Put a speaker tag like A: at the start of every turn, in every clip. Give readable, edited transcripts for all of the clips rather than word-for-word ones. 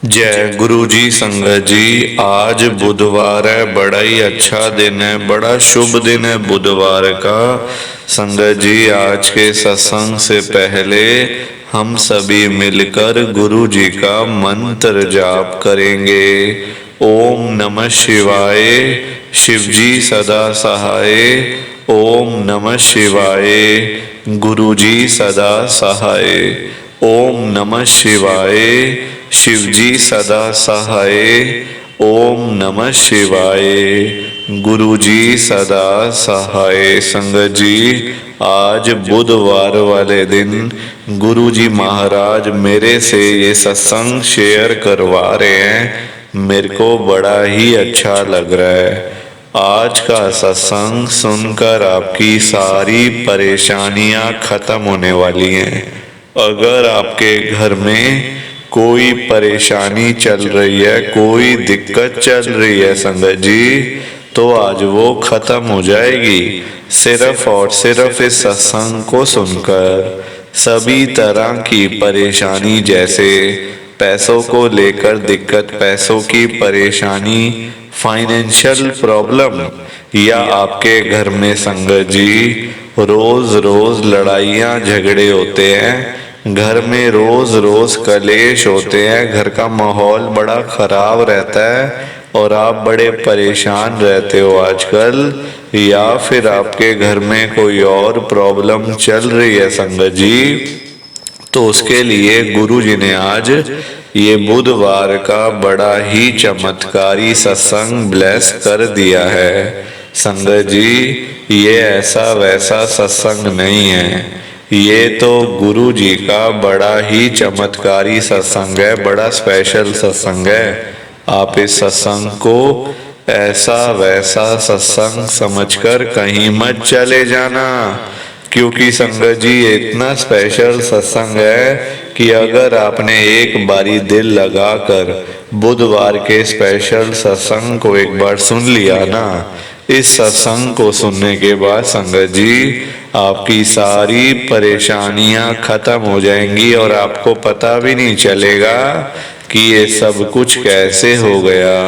A: जय गुरु जी। संगत जी, आज बुधवार है, बड़ा ही अच्छा दिन है, बड़ा शुभ दिन है बुधवार का। संगत जी, आज के सत्संग से पहले हम सभी मिलकर गुरु जी का मंत्र जाप करेंगे। ओम नमः शिवाय, शिव जी सदा सहाय। ओम नमः शिवाय, गुरु जी सदा सहाय। ओम नमः शिवाय, शिव जी सदा सहाय। ओम नमः शिवाय, गुरु जी सदा सहाय। संगत जी, आज बुधवार वाले दिन गुरु जी महाराज मेरे से ये सत्संग शेयर करवा रहे हैं। मेरे को बड़ा ही अच्छा लग रहा है। आज का सत्संग सुनकर आपकी सारी परेशानियां खत्म होने वाली हैं। अगर आपके घर में कोई परेशानी चल रही है, कोई दिक्कत चल रही है संगत जी, तो आज वो खत्म हो जाएगी सिर्फ और सिर्फ इस सत्संग को सुनकर। सभी तरह की परेशानी, जैसे पैसों को लेकर दिक्कत, पैसों की परेशानी, फाइनेंशियल प्रॉब्लम, या आपके घर में संगत जी रोज रोज लड़ाइयाँ झगड़े होते हैं, घर में रोज रोज कलेश होते हैं, घर का माहौल बड़ा खराब रहता है और आप बड़े परेशान रहते हो आजकल, या फिर आपके घर में कोई और प्रॉब्लम चल रही है संगत जी, तो उसके लिए गुरु जी ने आज ये बुधवार का बड़ा ही चमत्कारी सत्संग ब्लेस कर दिया है। संगत जी, ये ऐसा वैसा सत्संग नहीं है, ये तो गुरु जी का बड़ा ही चमत्कारी सत्संग है, बड़ा स्पेशल सत्संग है। आप इस सत्संग को ऐसा वैसा सत्संग समझकर कहीं मत चले जाना, क्योंकि संगत जी इतना स्पेशल सत्संग है कि अगर आपने एक बारी दिल लगाकर बुधवार के स्पेशल सत्संग को एक बार सुन लिया ना, इस सत्संग को सुनने के बाद संगत जी आपकी सारी परेशानियां खत्म हो जाएंगी और आपको पता भी नहीं चलेगा कि ये सब कुछ कैसे हो गया।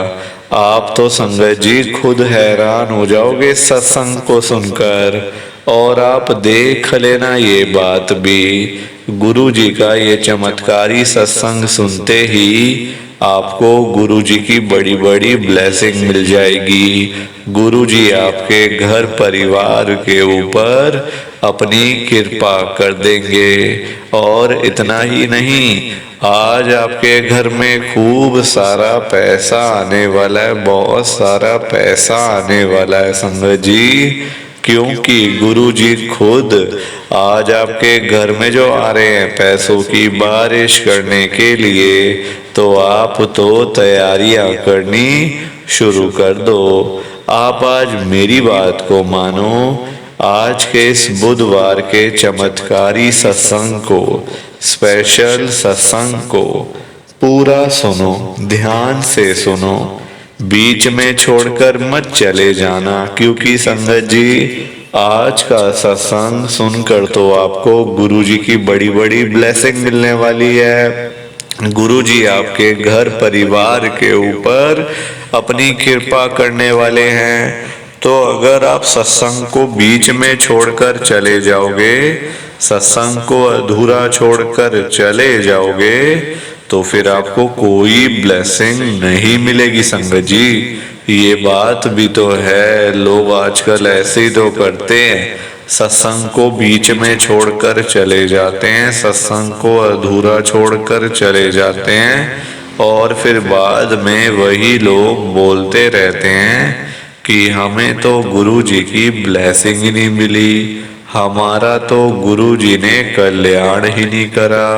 A: आप तो संगत जी खुद हैरान हो जाओगे सत्संग को सुनकर। और आप देख लेना ये बात भी, गुरु जी का ये चमत्कारी सत्संग सुनते ही आपको गुरु जी की बड़ी बड़ी ब्लेसिंग मिल जाएगी। गुरु जी आपके घर परिवार के ऊपर अपनी कृपा कर देंगे। और इतना ही नहीं, आज आपके घर में खूब सारा पैसा आने वाला है, बहुत सारा पैसा आने वाला है संगत जी, क्योंकि गुरु जी खुद आज आपके घर में जो आ रहे हैं पैसों की बारिश करने के लिए, तो आप तो तैयारियां करनी शुरू कर दो। आप आज मेरी बात को मानो, आज के इस बुधवार के चमत्कारी सत्संग को, स्पेशल सत्संग को पूरा सुनो, ध्यान से सुनो, बीच में छोड़कर मत चले जाना, क्योंकि संगत जी आज का सत्संग सुनकर तो आपको गुरु जी की बड़ी बड़ी ब्लेसिंग मिलने वाली है। गुरु जी आपके घर परिवार के ऊपर अपनी कृपा करने वाले हैं। तो अगर आप सत्संग को बीच में छोड़कर चले जाओगे, सत्संग को अधूरा छोड़कर चले जाओगे, तो फिर आपको कोई ब्लेसिंग नहीं मिलेगी संगत जी। ये बात भी तो है, लोग आजकल ऐसे ही तो करते हैं, सत्संग को बीच में छोड़कर चले जाते हैं, सत्संग को अधूरा छोड़कर चले जाते हैं, और फिर बाद में वही लोग बोलते रहते हैं कि हमें तो गुरु जी की ब्लेसिंग ही नहीं मिली, हमारा तो गुरु जी ने कल्याण ही नहीं करा,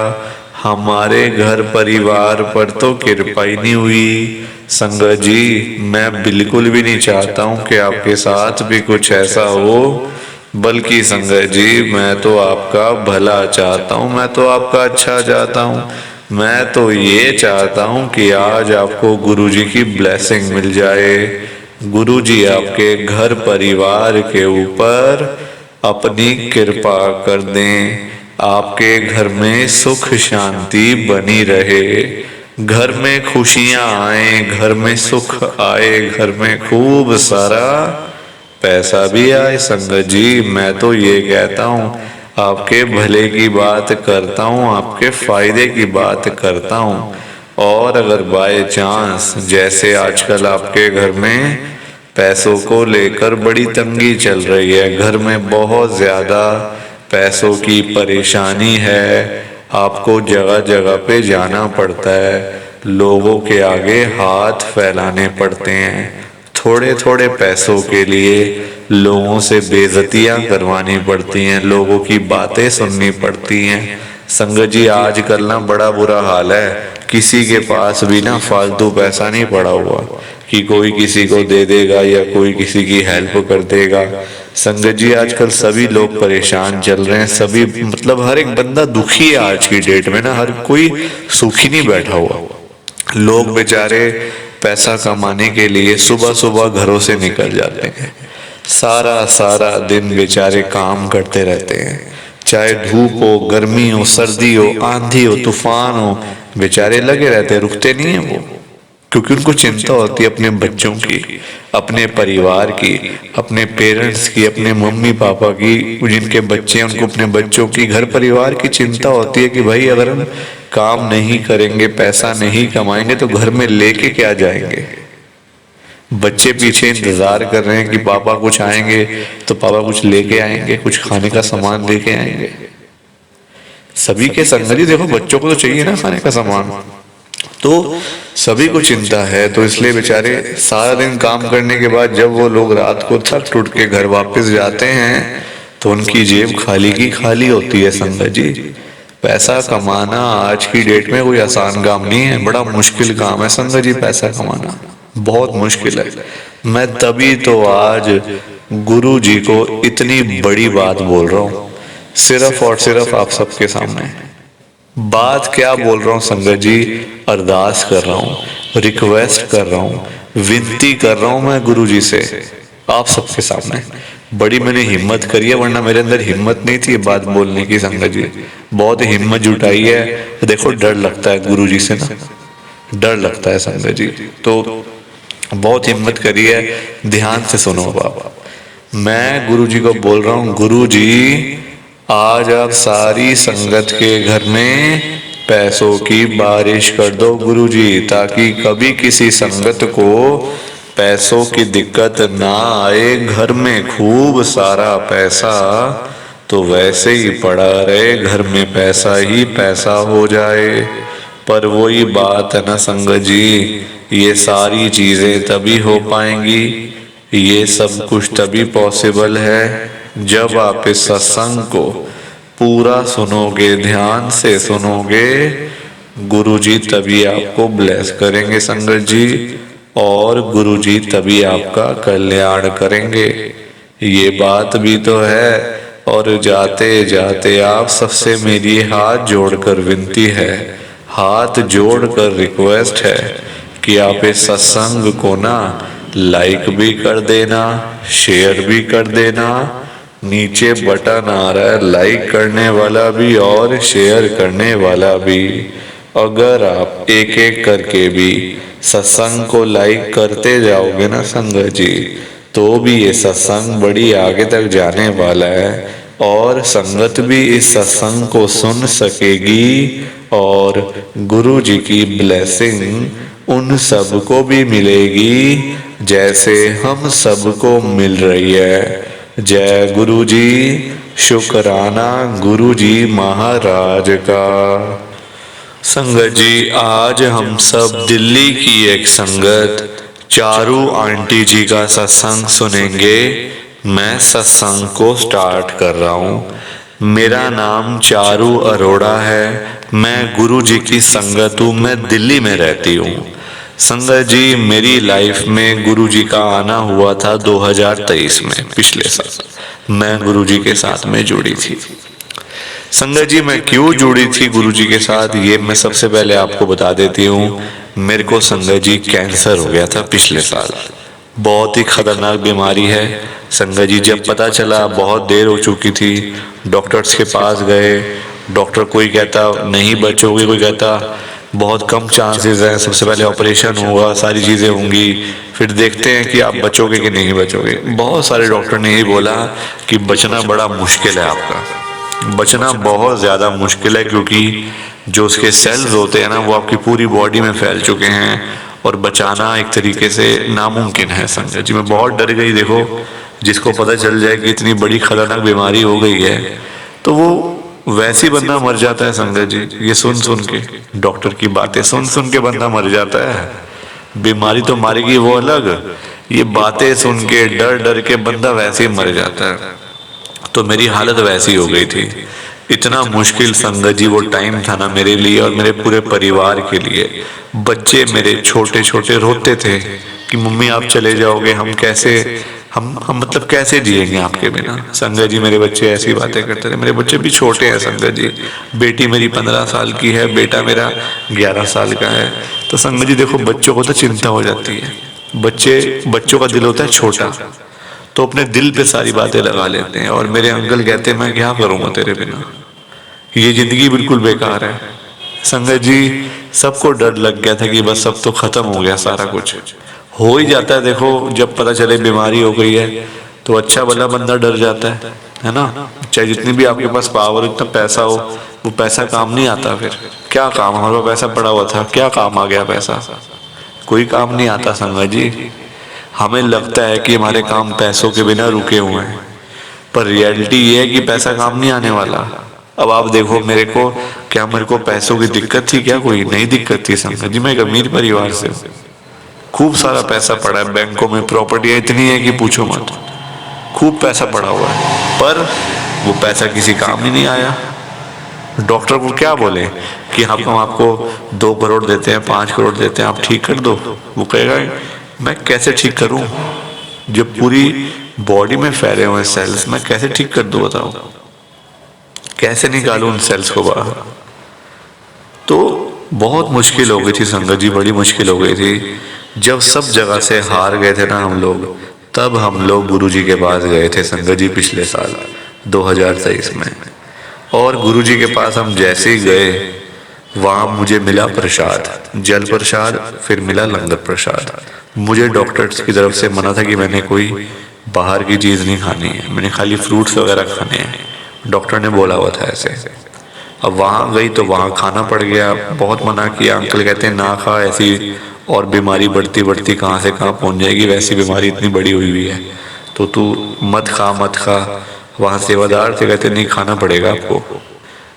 A: हमारे घर परिवार पर तो कृपा ही नहीं हुई। संगत जी, मैं बिल्कुल भी नहीं चाहता हूँ कि आपके साथ भी कुछ ऐसा हो, बल्कि संगत जी मैं तो आपका भला चाहता हूँ, मैं तो आपका अच्छा चाहता हूँ। मैं तो ये चाहता हूँ कि आज आपको गुरु जी की ब्लेसिंग मिल जाए, गुरु जी आपके घर परिवार के ऊपर अपनी कृपा कर दें, आपके घर में सुख शांति बनी रहे, घर में खुशियां आए, घर में सुख आए, घर में खूब सारा पैसा भी आए। संगत जी मैं तो ये कहता हूँ, आपके भले की बात करता हूँ, आपके फायदे की बात करता हूँ। और अगर बाय चांस जैसे आजकल आपके घर में पैसों को लेकर बड़ी तंगी चल रही है, घर में बहुत ज्यादा पैसों की परेशानी है, आपको जगह जगह पे जाना पड़ता है, लोगों के आगे हाथ फैलाने पड़ते हैं, थोड़े थोड़े पैसों के लिए लोगों से बेइज्जतियां करवानी पड़ती हैं, लोगों की बातें सुननी पड़ती हैं। संगत जी आजकल ना बड़ा बुरा हाल है, किसी के पास भी ना फालतू पैसा नहीं पड़ा हुआ कि कोई किसी को दे देगा या कोई किसी की हेल्प कर देगा। संगत जी आजकल सभी लोग परेशान चल रहे हैं, सभी मतलब हर एक बंदा दुखी है आज की डेट में ना, हर कोई सुखी नहीं बैठा हुआ। लोग बेचारे पैसा कमाने के लिए सुबह सुबह घरों से निकल जाते हैं, सारा सारा दिन बेचारे काम करते रहते हैं, चाहे धूप हो, गर्मी हो, सर्दी हो, आंधी हो, तूफान हो, बेचारे लगे रहते हैं, रुकते नहीं है वो, क्योंकि उनको चिंता होती है अपने बच्चों की, अपने परिवार की, अपने पेरेंट्स की, अपने मम्मी पापा की, जिनके बच्चे हैं उनको अपने बच्चों की, घर परिवार की चिंता होती है कि भाई अगर हम काम नहीं करेंगे, पैसा नहीं कमाएंगे तो घर में लेके क्या जाएंगे। बच्चे पीछे इंतजार कर रहे हैं कि पापा कुछ आएंगे तो पापा कुछ लेके आएंगे, कुछ खाने का सामान लेके आएंगे। सभी के संग जी देखो, बच्चों को तो चाहिए ना खाने का सामान, तो सभी को चिंता है, तो इसलिए बेचारे सारा दिन काम करने के बाद जब वो लोग रात को थक टूट के घर वापस जाते हैं तो उनकी जेब खाली की खाली होती है। संगत जी पैसा कमाना आज की डेट में कोई आसान काम नहीं है, बड़ा मुश्किल काम है संगत जी, पैसा कमाना बहुत मुश्किल है। मैं तभी तो आज गुरु जी को इतनी बड़ी बात बोल रहा हूँ, सिर्फ और सिर्फ आप सबके सामने। बात क्या बोल रहा हूँ संगत जी, अरदास कर रहा हूँ, रिक्वेस्ट कर रहा हूँ, विनती कर रहा हूँ मैं गुरु जी से आप सबके सामने। बड़ी मैंने हिम्मत करी है, वरना मेरे अंदर हिम्मत नहीं थी बात बोलने की संगत जी, बहुत हिम्मत जुटाई है। देखो डर लगता है गुरु जी से ना, डर लगता है संगत जी, तो बहुत हिम्मत करी है। ध्यान से सुनो बाबा, मैं गुरु जी को बोल रहा हूँ, गुरु जी आज आप सारी संगत के घर में पैसों की बारिश कर दो गुरु जी, ताकि कभी किसी संगत को पैसों की दिक्कत ना आए। घर में खूब सारा पैसा तो वैसे ही पड़ा रहे, घर में पैसा ही पैसा हो जाए। पर वही बात है ना संगत जी, ये सारी चीजें तभी हो पाएंगी, ये सब कुछ तभी पॉसिबल है जब आप इस सत्संग को पूरा सुनोगे, ध्यान से सुनोगे। गुरुजी तभी आपको ब्लेस करेंगे संगत जी, और गुरुजी तभी आपका कल्याण करेंगे, ये बात भी तो है। और जाते जाते आप सबसे मेरी हाथ जोड़कर विनती है, हाथ जोड़कर रिक्वेस्ट है कि आप इस सत्संग को ना लाइक भी कर देना, शेयर भी कर देना। नीचे बटन आ रहा है लाइक करने वाला भी और शेयर करने वाला भी। अगर आप एक एक करके भी सत्संग को लाइक करते जाओगे ना संगत जी, तो भी ये सत्संग बड़ी आगे तक जाने वाला है, और संगत भी इस सत्संग को सुन सकेगी, और गुरु जी की ब्लेसिंग उन सबको भी मिलेगी जैसे हम सबको मिल रही है। जय गुरु जी, शुक्राना गुरु जी महाराज का। संगत जी आज हम सब दिल्ली की एक संगत चारू आंटी जी का सत्संग सुनेंगे। मैं सत्संग को स्टार्ट कर रहा हूँ। मेरा नाम चारू अरोड़ा है, मैं गुरु जी की संगत हूँ, मैं दिल्ली में रहती हूँ। संगत जी मेरी लाइफ में गुरु जी का आना हुआ था 2023 में, पिछले साल मैं गुरु जी के साथ में जुड़ी थी। संगत जी मैं क्यों जुड़ी थी गुरु जी के साथ, ये मैं सबसे पहले आपको बता देती हूँ। मेरे को संगत जी कैंसर हो गया था पिछले साल, बहुत ही खतरनाक बीमारी है। संगत जी जब पता चला बहुत देर हो चुकी थी, डॉक्टर्स के पास गए, डॉक्टर कोई कहता नहीं बचोगे, कोई कहता बहुत कम चांसेस हैं, सबसे पहले ऑपरेशन होगा, सारी चीज़ें होंगी, फिर देखते हैं कि आप बचोगे कि नहीं बचोगे। बहुत सारे डॉक्टर ने यही बोला कि बचना बड़ा मुश्किल है, आपका बचना बहुत ज़्यादा मुश्किल है, क्योंकि जो उसके सेल्स होते हैं ना वो आपकी पूरी बॉडी में फैल चुके हैं और बचाना एक तरीके से नामुमकिन है। संजय जी मैं बहुत डर गई। देखो जिसको पता चल जाए कि इतनी बड़ी खतरनाक बीमारी हो गई है तो वो वैसे ही बंदा मर जाता है। संजय जी ये सुन सुन के, डॉक्टर की बातें सुन सुन के बंदा मर जाता है। बीमारी तो मारेगी वो अलग, ये बातें सुन के डर डर के बंदा वैसे ही मर जाता है। तो मेरी हालत वैसी हो गई थी। इतना मुश्किल संगत जी वो टाइम था ना मेरे लिए और मेरे पूरे परिवार के लिए। बच्चे मेरे छोटे छोटे रोते थे कि मम्मी आप चले जाओगे, हम कैसे हम मतलब कैसे जिएंगे आपके बिना। संगत जी मेरे बच्चे ऐसी बातें करते थे। मेरे बच्चे भी छोटे हैं संगत जी, बेटी मेरी 15 साल की है, बेटा मेरा 11 साल का है। तो संगत जी देखो बच्चों को तो चिंता हो जाती है, बच्चों का दिल होता है छोटा, तो अपने दिल पे सारी बातें लगा लेते हैं। और मेरे अंकल कहते हैं मैं क्या करूँगा तेरे बिना, ये जिंदगी बिल्कुल बेकार है। संगत जी सबको डर लग गया था कि बस सब तो खत्म हो गया, सारा कुछ हो ही जाता है। देखो जब पता चले बीमारी हो गई है तो अच्छा भला बंदा डर जाता है ना। चाहे जितनी भी आपके पास पावर, इतना पैसा हो, वो पैसा काम नहीं आता। फिर क्या काम, हमारे पास पैसा पड़ा हुआ था, क्या काम आ गया पैसा, कोई काम नहीं आता। संगत जी हमें लगता है कि हमारे काम पैसों के बिना रुके हुए हैं, पर रियलिटी ये है कि पैसा काम नहीं आने वाला। अब आप देखो मेरे को, क्या मेरे को पैसों की दिक्कत थी क्या? कोई नहीं दिक्कत थी संगत जी। मैं एक अमीर परिवार से हूँ, खूब सारा पैसा पड़ा है बैंकों में, प्रॉपर्टियां इतनी है कि पूछो मत, खूब पैसा पड़ा हुआ है, पर वो पैसा किसी काम ही नहीं आया। डॉक्टर को क्या बोले कि हम आपको 2 करोड़ देते हैं, 5 करोड़ देते हैं, आप ठीक कर दो। वो कहेगा मैं कैसे ठीक करूं, जब पूरी बॉडी में फैले हुए सेल्स मैं कैसे ठीक कर दूं, बताओ कैसे निकालूं उन सेल्स को बाहर। तो बहुत मुश्किल हो गई थी संगत जी, बड़ी मुश्किल हो गई थी। जब सब जगह से हार गए थे ना हम लोग, तब हम लोग गुरुजी के पास गए थे संगत जी पिछले साल 2023 में। और गुरुजी के पास हम जैसे ही गए वहाँ मुझे मिला प्रसाद, जल प्रसाद, फिर मिला लंगर प्रसाद। मुझे डॉक्टर्स की तरफ से मना था कि मैंने कोई बाहर की चीज़ नहीं खानी है, मैंने खाली फ्रूट्स वगैरह खाने हैं, डॉक्टर ने बोला हुआ था ऐसे। अब वहाँ गई तो वहाँ खाना पड़ गया, बहुत मना किया। अंकल कहते हैं ना खा, ऐसी और बीमारी बढ़ती बढ़ती कहाँ से कहाँ पहुँच जाएगी, वैसी बीमारी इतनी बड़ी हुई हुई है तो तू मत खा मत खा। वहाँ सेवादार थे, कहते नहीं खाना पड़ेगा आपको,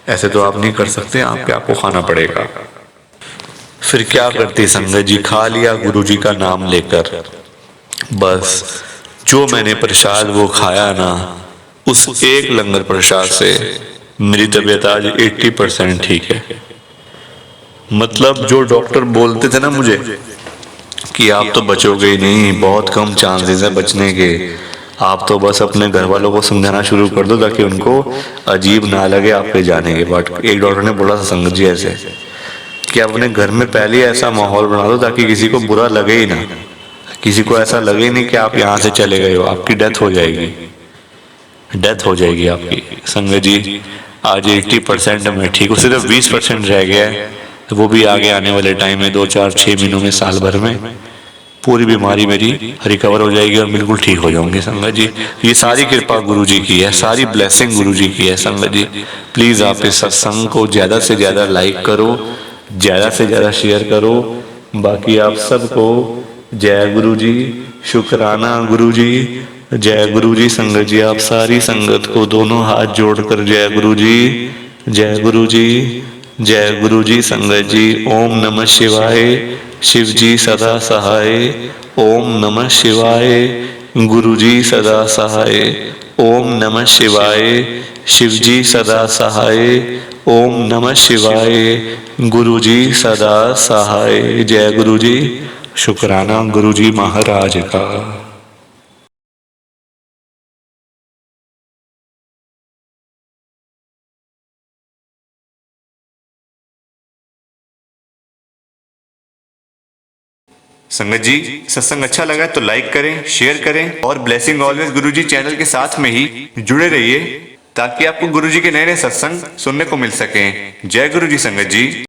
A: ऐसे तो आप नहीं कर सकते, आपको खाना पड़ेगा। फिर क्या करती संगत जी, खा लिया गुरुजी का नाम लेकर। बस जो मैंने प्रसाद वो खाया ना, उस एक लंगर प्रसाद से मेरी तबीयत आज 80% ठीक है। मतलब जो डॉक्टर बोलते थे ना मुझे कि आप तो बचोगे ही नहीं, बहुत कम चांसेस है बचने के, आप तो बस अपने घर वालों को समझाना शुरू कर दो ताकि उनको अजीब ना लगे आपके जाने के बाद। एक डॉक्टर ने बोला था संगत जी ऐसे कि आप अपने घर में पहले ऐसा माहौल बना दो ताकि किसी को बुरा लगे ही ना, किसी को ऐसा लगे ही नहीं कि आप यहाँ से चले गए हो, आपकी डेथ हो जाएगी, डेथ हो जाएगी आपकी। संगत जी आज 80% में ठीक, उससे तो 20% रह गया है, तो वो भी आगे आने वाले टाइम में 2 4 6 महीनों में, साल भर में पूरी बीमारी मेरी रिकवर हो जाएगी और बिल्कुल ठीक हो जाऊंगी। संगत जी ये सारी कृपा गुरु जी की है, सारी ब्लेसिंग गुरु जी की है। संगत जी प्लीज़ आप इस सत्संग को ज़्यादा से ज़्यादा लाइक करो, ज़्यादा से ज़्यादा शेयर करो। बाकी आप सबको जय गुरु जी, शुक्राना गुरु जी, जय गुरु जी। संगत जी आप सारी संगत को दोनों हाथ जोड़कर जय गुरु जी, जय गुरु जी, जय गुरु जी। संगत जी ओम नमः शिवाय, शिव जी सदा सहाय, ओम नमः शिवाय, गुरु जी सदा सहाय, ओम नमः शिवाय, शिव जी सदा सहाय, ओम नमः शिवाय, गुरु जी सदा सहाय। जय गुरु जी, शुक्राना गुरु जी महाराज का। संगत जी सत्संग अच्छा लगा तो लाइक करें, शेयर करें और ब्लेसिंग ऑलवेज गुरुजी चैनल के साथ में ही जुड़े रहिए ताकि आपको गुरुजी के नए नए सत्संग सुनने को मिल सकें। जय गुरु जी संगत जी।